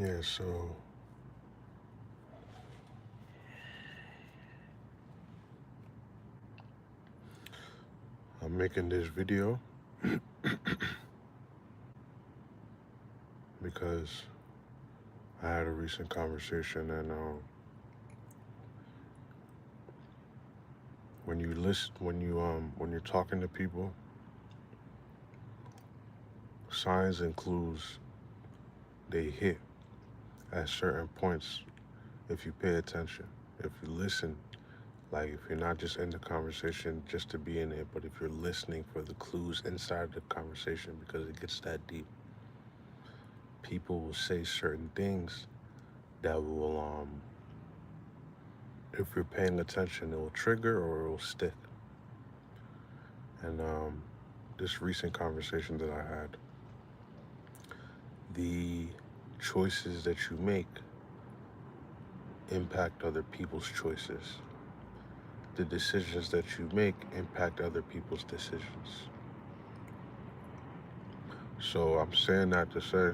Yeah, so I'm making this video because I had a recent conversation, and when you listen, when you're talking to people, signs and clues they hit at certain points if you pay attention. If you listen, like if you're not just in the conversation just to be in it, but if you're listening for the clues inside the conversation because it gets that deep, people will say certain things that will if you're paying attention, it will trigger or it will stick. And this recent conversation that I had, the choices that you make impact other people's choices. The decisions that you make impact other people's decisions. So I'm saying that to say,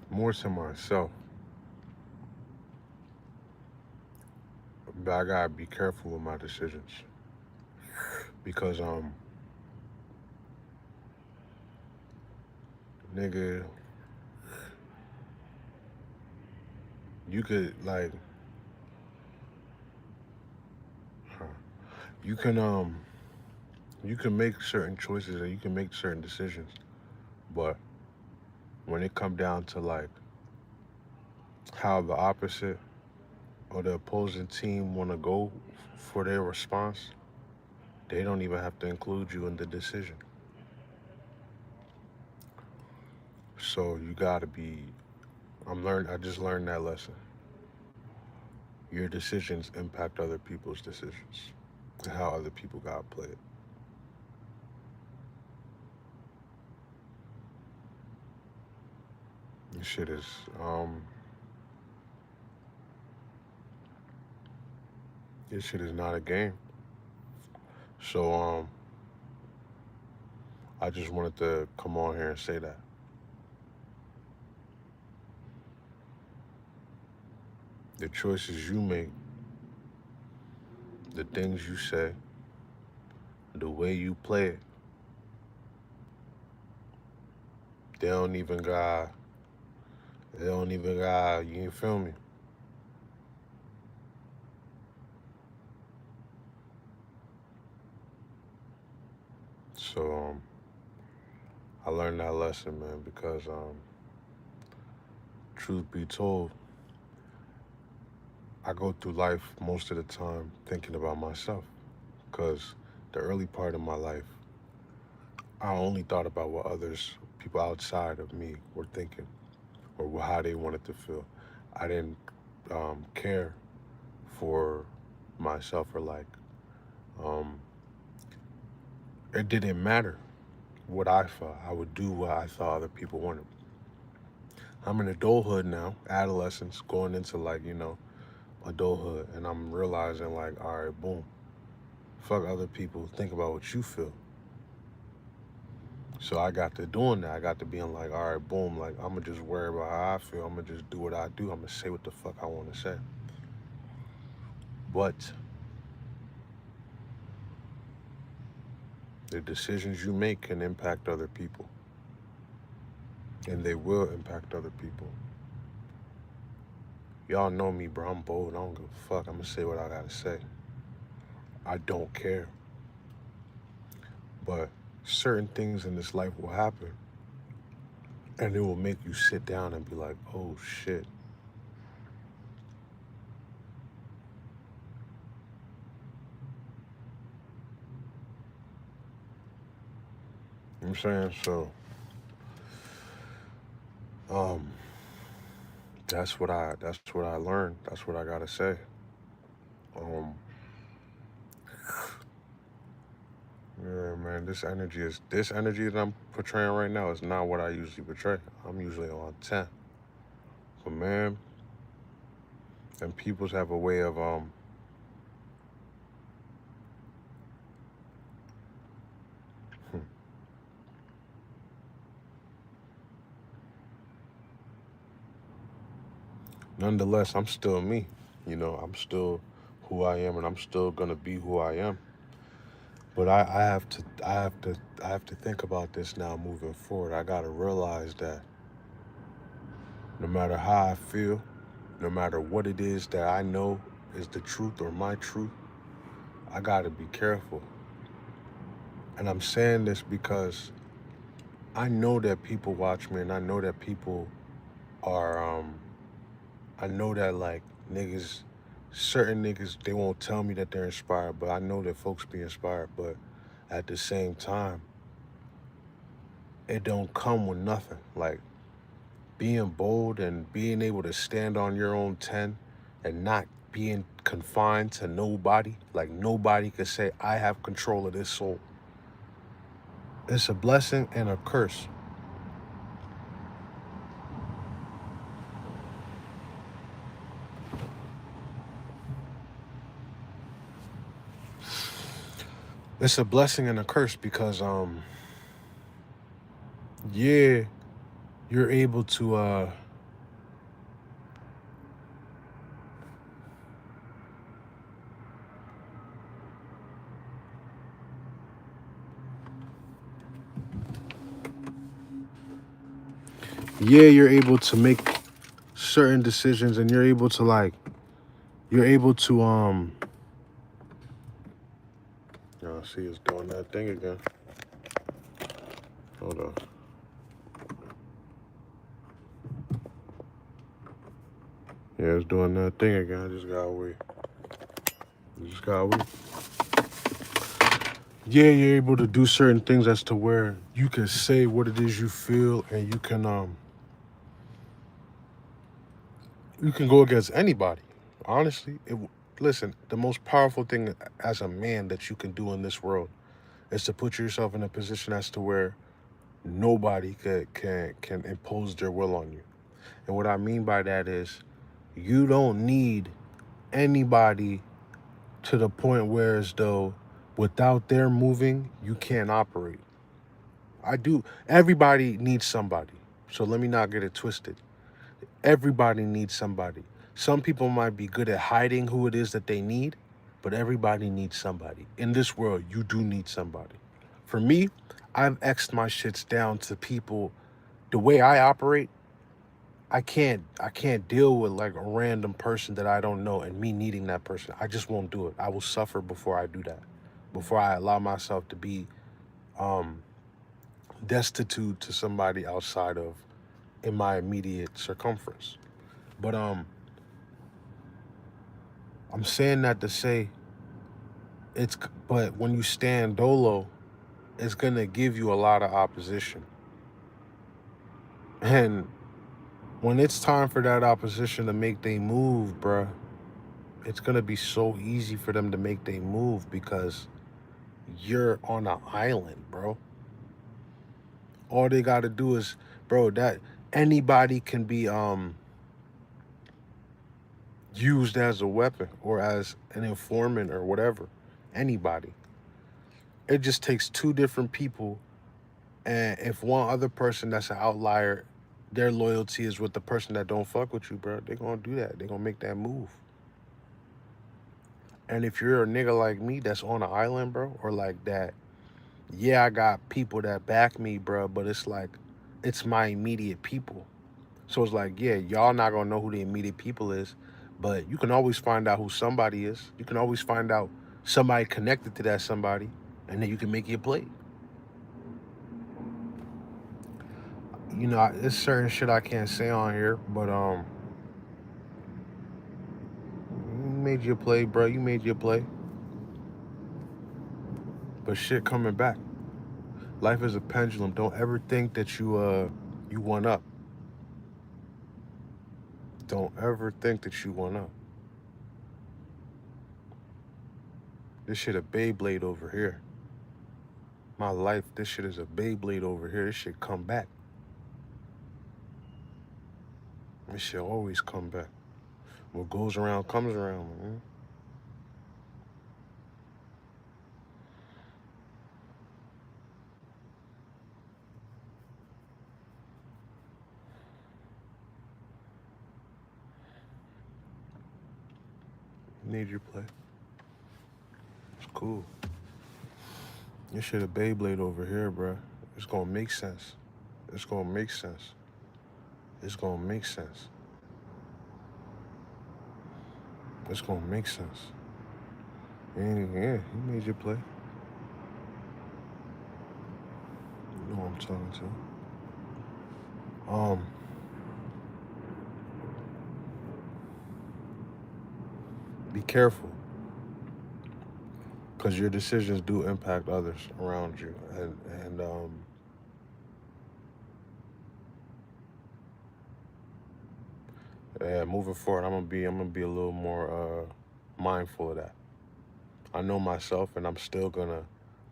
more to myself, but I gotta be careful with my decisions because nigga, you could like, huh, you can um you can make certain choices and you can make certain decisions, but when it come down to like how the opposite or the opposing team want to go for their response, they don't even have to include you in the decision. So you gotta be. I just learned that lesson. Your decisions impact other people's decisions and how other people gotta play it. This shit is um this shit is not a game. So I just wanted to come on here and say that. The choices you make, the things you say, the way you play it, they don't even got you feel me? So I learned that lesson, man, because truth be told, I go through life most of the time thinking about myself. Because the early part of my life, I only thought about what others, people outside of me, were thinking or how they wanted to feel. I didn't care for myself or like, um, it didn't matter what I felt. I would do what I thought other people wanted. I'm in adulthood now, adolescence, going into like, adulthood, and I'm realizing like, all right, boom, fuck other people, think about what you feel. So I got to doing that. I got to being like, all right, boom, like I'm gonna just worry about how I feel. I'm gonna just do what I do. I'm gonna say what the fuck I want to say. But the decisions you make can impact other people, and they will impact other people. Y'all know me, bro. I'm bold. I don't give a fuck. I'm gonna say what I gotta say. I don't care. But certain things in this life will happen, and it will make you sit down and be like, oh shit. You know what I'm saying? So, um, that's what I learned. That's what I gotta say. Um, yeah, man, this energy that I'm portraying right now is not what I usually portray. I'm usually on 10. But man, and peoples have a way of Nonetheless, I'm still me. I'm still who I am, and I'm still gonna be who I am. But I have to think about this now moving forward. I gotta realize that no matter how I feel, no matter what it is that I know is the truth or my truth, I gotta be careful. And I'm saying this because I know that people watch me, and I know that people are I know that like niggas, certain niggas, they won't tell me that they're inspired, but I know that folks be inspired. But at the same time, it don't come with nothing. Like being bold and being able to stand on your own 10 and not being confined to nobody. Like nobody could say, I have control of this soul. It's a blessing and a curse. It's a blessing and a curse because yeah, you're able to yeah, you're able to make certain decisions, and you're able to you're able to see it's doing that thing again. Hold on. Yeah, it's doing that thing again. I just gotta wait. Just gotta wait. Yeah, you're able to do certain things as to where you can say what it is you feel, and you can go against anybody. Honestly, listen, the most powerful thing as a man that you can do in this world is to put yourself in a position as to where nobody can impose their will on you. And what I mean by that is you don't need anybody to the point where as though without their moving, you can't operate. I do. Everybody needs somebody. So let me not get it twisted. Everybody needs somebody. Some people might be good at hiding who it is that they need, but everybody needs somebody. In this world, you do need somebody. For me, I've X'd my shits down to people. The way I operate, I can't deal with like a random person that I don't know and me needing that person. I just won't do it. I will suffer before I do that. Before I allow myself to be um destitute to somebody outside of in my immediate circumference. But I'm saying that to say it's but when you stand dolo, it's gonna give you a lot of opposition. And when it's time for that opposition to make they move, bruh, it's gonna be so easy for them to make they move because you're on an island, bro. All they gotta do is, bro, that anybody can be used as a weapon or as an informant or whatever. Anybody. It just takes two different people, and if one other person that's an outlier, their loyalty is with the person that don't fuck with you, bro. They gonna do that. They gonna make that move. And if you're a nigga like me that's on an island, bro, or like that, yeah, I got people that back me, bro, but it's like it's my immediate people. So it's like, yeah, y'all not gonna know who the immediate people is, but you can always find out who somebody is. You can always find out somebody connected to that somebody, and then you can make your play. There's certain shit I can't say on here, but you made your play, bro. You made your play, but shit coming back. Life is a pendulum. Don't ever think that you won up. Don't ever think that you won up. This shit a Beyblade over here. My life, this shit is a Beyblade over here. This shit come back. This shit always come back. What goes around comes around, man. Need your play. It's cool. You should have Beyblade over here, bruh. It's gonna make sense. It's gonna make sense. It's gonna make sense. It's gonna make sense. And yeah, you made your play. You know what I'm talking to. Be careful. Because your decisions do impact others around you. And yeah, moving forward, I'm gonna be a little more mindful of that. I know myself, and I'm still gonna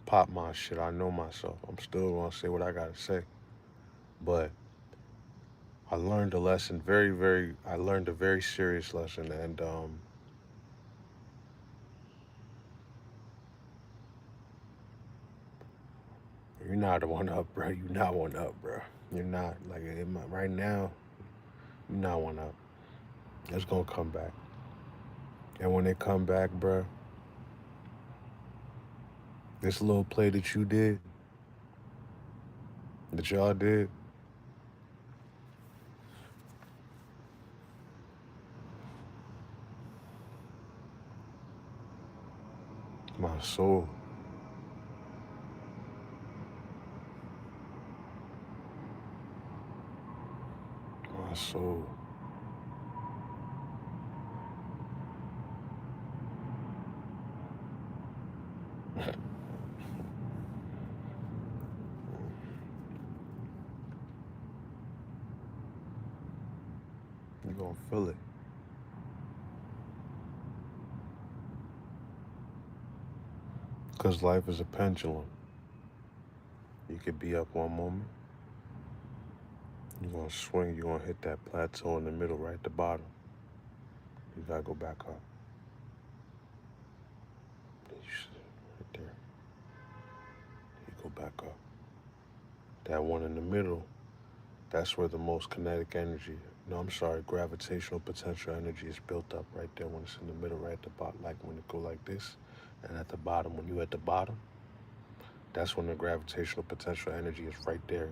pop my shit. I know myself. I'm still gonna say what I gotta say. But I learned a lesson, I learned a very serious lesson, and you're not one up, bro. You're not one up, bro. You're not like right now. You're not one up. It's gonna come back, and when it come back, bro, this little play that you did, that y'all did, my soul, my soul. You gonna feel it. Cause life is a pendulum. You could be up one moment. You're gonna swing. You're gonna hit that plateau in the middle, right at the bottom. You gotta go back up. Right there. You go back up. That one in the middle, that's where the most kinetic energy, no, I'm sorry, gravitational potential energy is built up right there when it's in the middle, right at the bottom, like when it go like this. And at the bottom, when you at the bottom, that's when the gravitational potential energy is right there.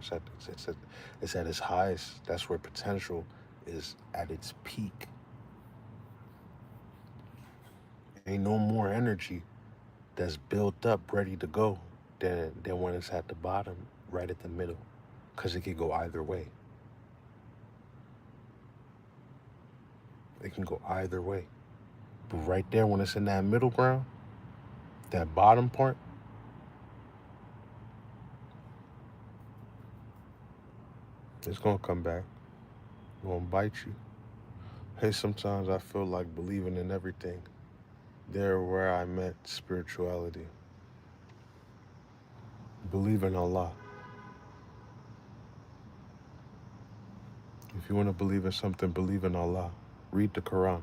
It's at its highest. That's where potential is at its peak. Ain't no more energy that's built up, ready to go, than when it's at the bottom, right at the middle, because it could go either way. It can go either way. But right there, when it's in that middle ground, that bottom part, it's gonna come back. It's gonna bite you. Hey, sometimes I feel like believing in everything. There where I met spirituality. Believe in Allah. If you want to believe in something, believe in Allah. Read the Quran.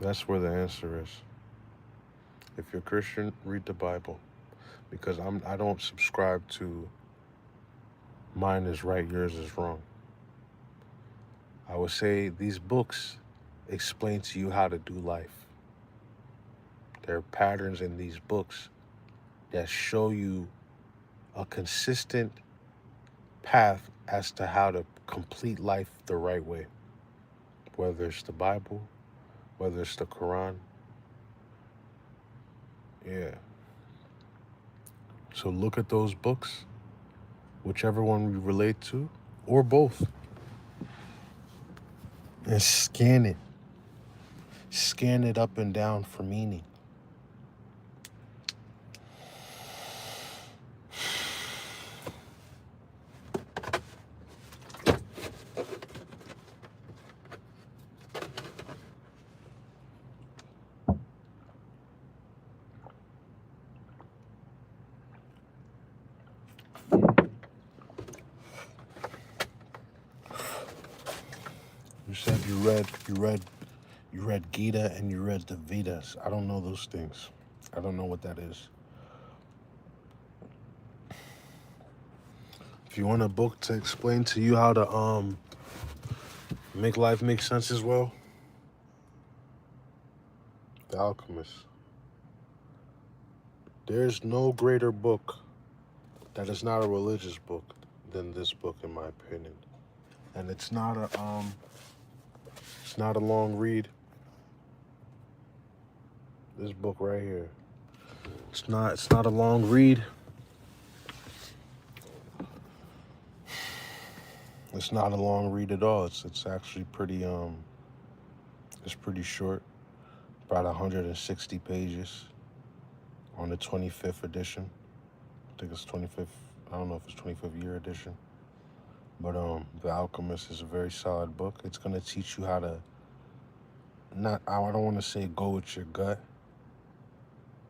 That's where the answer is. If you're Christian, read the Bible. Because I don't subscribe to mine is right, yours is wrong. I would say these books explain to you how to do life. There are patterns in these books that show you a consistent path as to how to complete life the right way. Whether it's the Bible, whether it's the Quran. Yeah. So look at those books, whichever one you relate to, or both, and scan it. Scan it up and down for meaning. You said you read Gita and you read the Vedas. I don't know those things. I don't know what that is. If you want a book to explain to you how to make life make sense as well, The Alchemist. There's no greater book that is not a religious book than this book, in my opinion. And it's not a long read. This book right here. It's not a long read. It's not a long read at all. It's actually it's pretty short. About 160 pages on the 25th edition. I think it's 25th. I don't know if it's 25th year edition. But The Alchemist is a very solid book. It's gonna teach you how to I don't want to say go with your gut,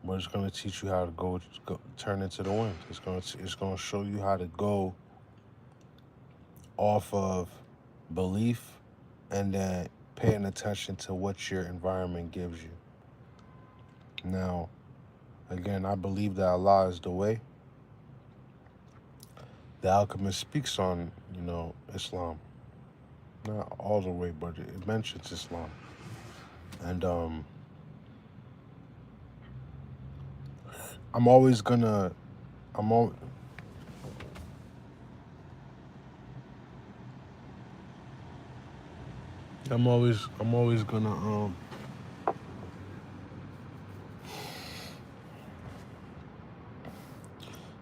but it's gonna teach you how to turn into the wind. It's gonna show you how to go off of belief and then paying attention to what your environment gives you. Now, again, I believe that Allah is the way. The Alchemist speaks on, Islam. Not all the way, but it mentions Islam. And I'm always gonna I'm al- I'm always gonna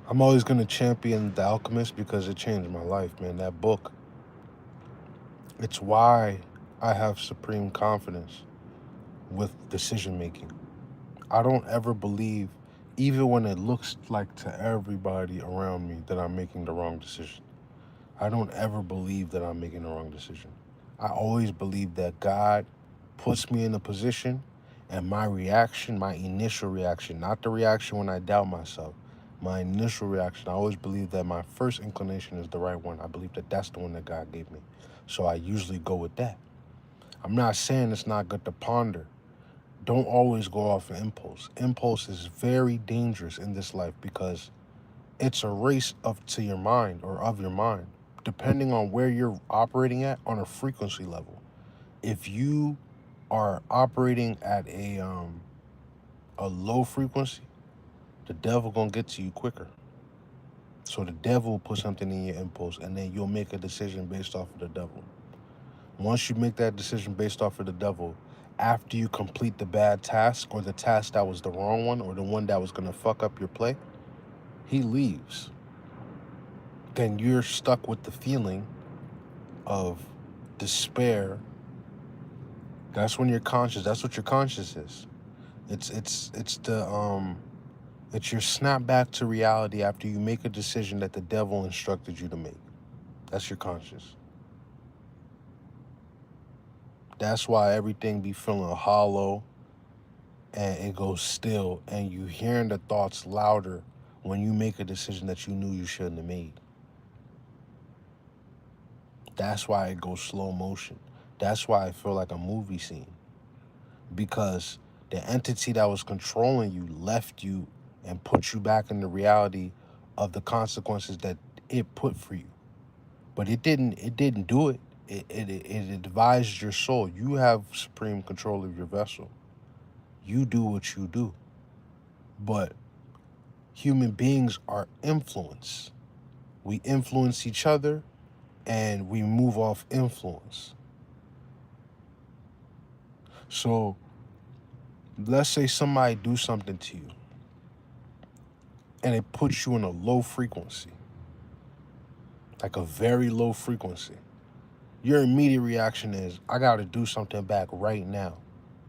I'm always gonna champion The Alchemist because it changed my life, man. That book. It's why I have supreme confidence with decision making. I don't ever believe, even when it looks like to everybody around me that I'm making the wrong decision. I don't ever believe that I'm making the wrong decision. I always believe that God puts me in a position and my reaction, my initial reaction, not the reaction when I doubt myself, my initial reaction, I always believe that my first inclination is the right one. I believe that that's the one that God gave me. So I usually go with that. I'm not saying it's not good to ponder. Don't always go off of impulse. Impulse is very dangerous in this life because it's a race to your mind or of your mind, depending on where you're operating at on a frequency level. If you are operating at a low frequency, the devil gonna get to you quicker. So the devil will put something in your impulse, and then you'll make a decision based off of the devil. Once you make that decision based off of the devil, after you complete the bad task or the task that was the wrong one or the one that was gonna fuck up your play, he leaves. Then you're stuck with the feeling of despair. That's when you're conscious. That's what your conscious is. It's your snap back to reality after you make a decision that the devil instructed you to make. That's your conscious. That's why everything be feeling hollow and it goes still and you hearing the thoughts louder when you make a decision that you knew you shouldn't have made. That's why it goes slow motion. That's why I feel like a movie scene. Because the entity that was controlling you left you and put you back in the reality of the consequences that it put for you. But it didn't do it. It advised your soul. You have supreme control of your vessel. You do what you do. But human beings are influence. We influence each other and we move off influence. So let's say somebody do something to you and it puts you in a low frequency, like a very low frequency. Your immediate reaction is, I got to do something back right now.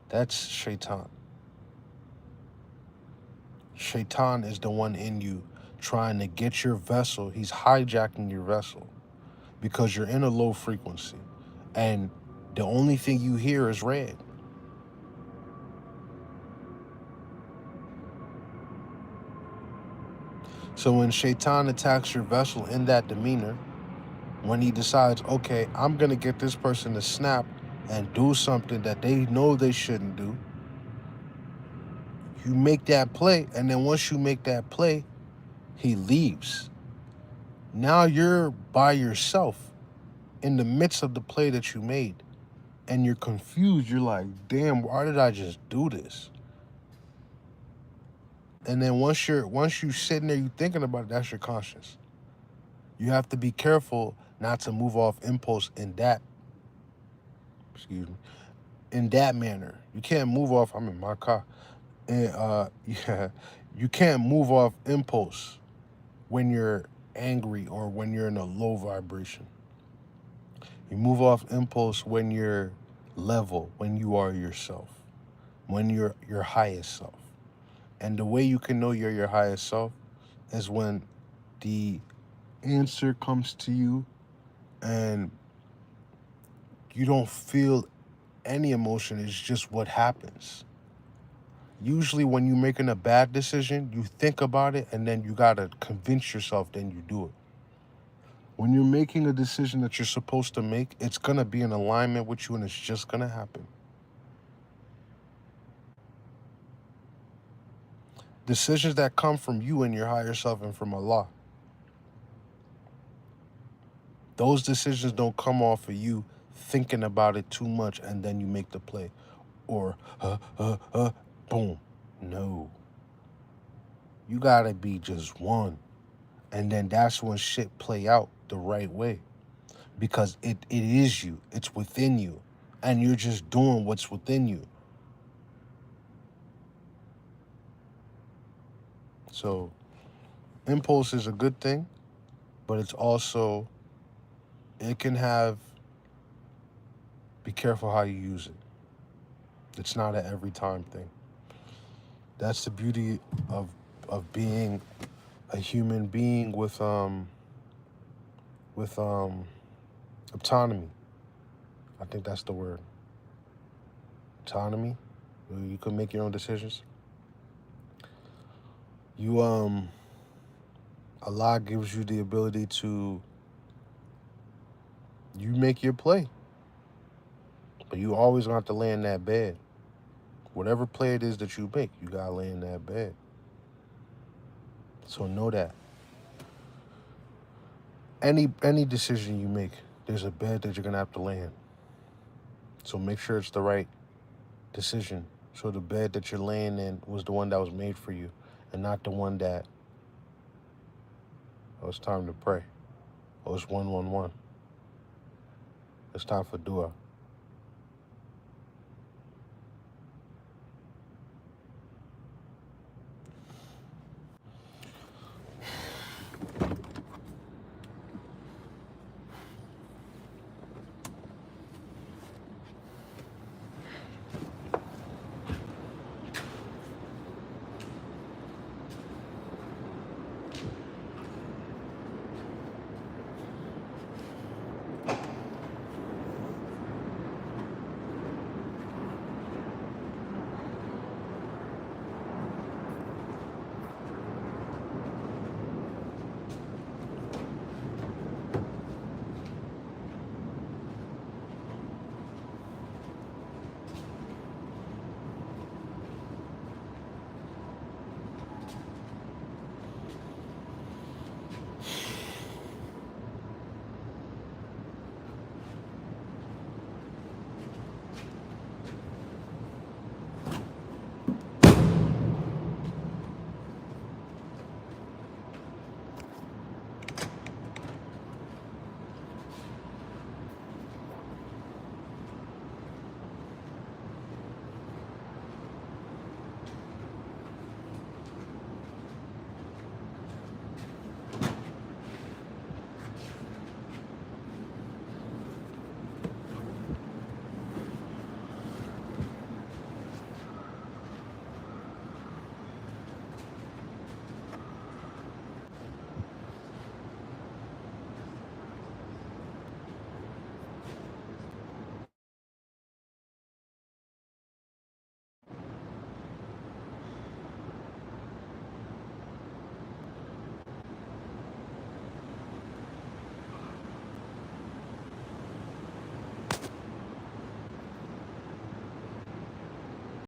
That's shaitan. Shaitan is the one in you trying to get your vessel. He's hijacking your vessel because you're in a low frequency. And the only thing you hear is red. So when Shaitan attacks your vessel in that demeanor, when he decides, okay, I'm going to get this person to snap and do something that they know they shouldn't do, you make that play. And then once you make that play, he leaves. Now you're by yourself in the midst of the play that you made. And you're confused. You're like, damn, why did I just do this? And then once you sitting there, you thinking about it, that's your conscience. You have to be careful not to move off impulse in that, excuse me, in that manner. You can't move off, I'm in my car. And yeah, you can't move off impulse when you're angry or when you're in a low vibration. You move off impulse when you're level, when you are yourself, when you're your highest self. And the way you can know you're your highest self is when the answer comes to you and you don't feel any emotion. It's just what happens. Usually when you're making a bad decision, you think about it and then you gotta convince yourself, then you do it. When you're making a decision that you're supposed to make, it's gonna be in alignment with you and it's just gonna happen. Decisions that come from you and your higher self and from Allah. Those decisions don't come off of you thinking about it too much and then you make the play. Or, boom. No. You gotta be just one. And then that's when shit play out the right way. Because it is you. It's within you. And you're just doing what's within you. So, impulse is a good thing, but it's also, it can have, be careful how you use it. It's not an every time thing. That's the beauty of being a human being with autonomy. I think that's the word. Autonomy. You can make your own decisions. Allah gives you the ability to, you make your play. But you always gonna have to lay in that bed. Whatever play it is that you make, you gotta lay in that bed. So know that. Any decision you make, there's a bed that you're gonna have to lay in. So make sure it's the right decision. So the bed that you're laying in was the one that was made for you and not the one that, oh, it's time to pray. Oh, it's 111. It's time for dua.